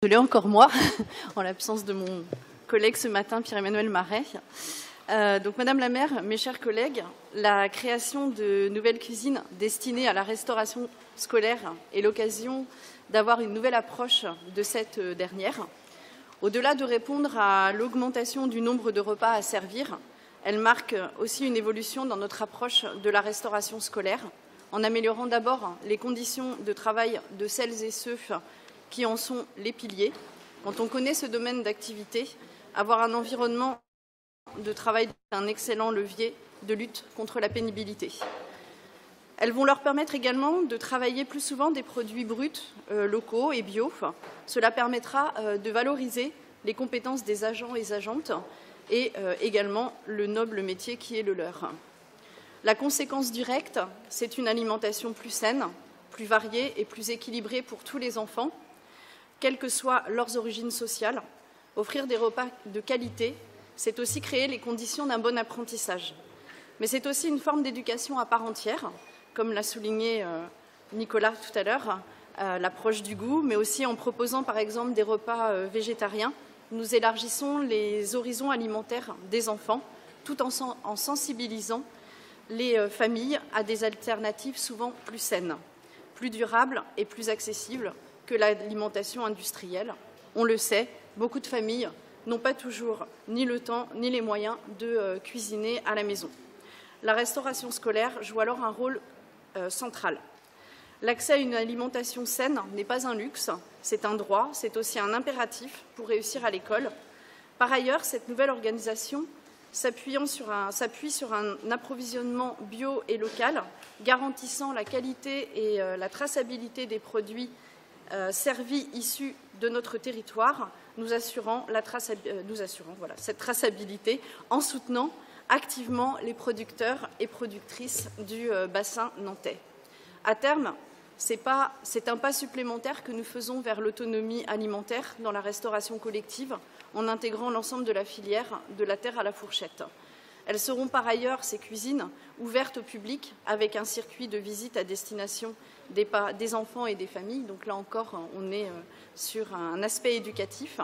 Désolée, encore moi, en l'absence de mon collègue ce matin, Pierre-Emmanuel Marais. Donc, Madame la maire, mes chers collègues, la création de nouvelles cuisines destinées à la restauration scolaire est l'occasion d'avoir une nouvelle approche de cette dernière. Au-delà de répondre à l'augmentation du nombre de repas à servir, elle marque aussi une évolution dans notre approche de la restauration scolaire, en améliorant d'abord les conditions de travail de celles et ceux qui en sont les piliers. Quand on connaît ce domaine d'activité, avoir un environnement de travail est un excellent levier de lutte contre la pénibilité. Elles vont leur permettre également de travailler plus souvent des produits bruts, locaux et bio. Cela permettra de valoriser les compétences des agents et agentes et également le noble métier qui est le leur. La conséquence directe, c'est une alimentation plus saine, plus variée et plus équilibrée pour tous les enfants, quelles que soient leurs origines sociales. Offrir des repas de qualité, c'est aussi créer les conditions d'un bon apprentissage. Mais c'est aussi une forme d'éducation à part entière, comme l'a souligné Nicolas tout à l'heure, l'approche du goût, mais aussi en proposant par exemple des repas végétariens. Nous élargissons les horizons alimentaires des enfants, tout en sensibilisant les familles à des alternatives souvent plus saines, plus durables et plus accessibles que l'alimentation industrielle. On le sait, beaucoup de familles n'ont pas toujours ni le temps ni les moyens de cuisiner à la maison. La restauration scolaire joue alors un rôle central. L'accès à une alimentation saine n'est pas un luxe, c'est un droit, c'est aussi un impératif pour réussir à l'école. Par ailleurs, cette nouvelle organisation s'appuie sur un approvisionnement bio et local, garantissant la qualité et la traçabilité des produits servis issus de notre territoire, nous assurant cette traçabilité en soutenant activement les producteurs et productrices du bassin nantais. À terme, c'est un pas supplémentaire que nous faisons vers l'autonomie alimentaire dans la restauration collective en intégrant l'ensemble de la filière de la terre à la fourchette. Elles seront par ailleurs, ces cuisines, ouvertes au public avec un circuit de visite à destination des enfants et des familles. Donc là encore, on est sur un aspect éducatif.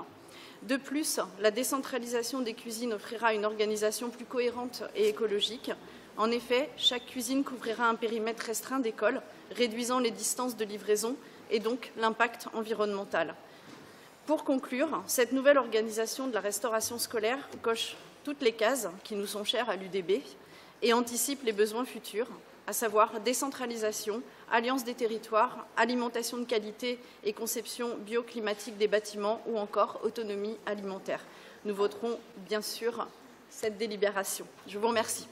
De plus, la décentralisation des cuisines offrira une organisation plus cohérente et écologique. En effet, chaque cuisine couvrira un périmètre restreint d'école, réduisant les distances de livraison et donc l'impact environnemental. Pour conclure, cette nouvelle organisation de la restauration scolaire coche toutes les cases qui nous sont chères à l'UDB et anticipe les besoins futurs, à savoir décentralisation, alliance des territoires, alimentation de qualité et conception bioclimatique des bâtiments ou encore autonomie alimentaire. Nous voterons bien sûr cette délibération. Je vous remercie.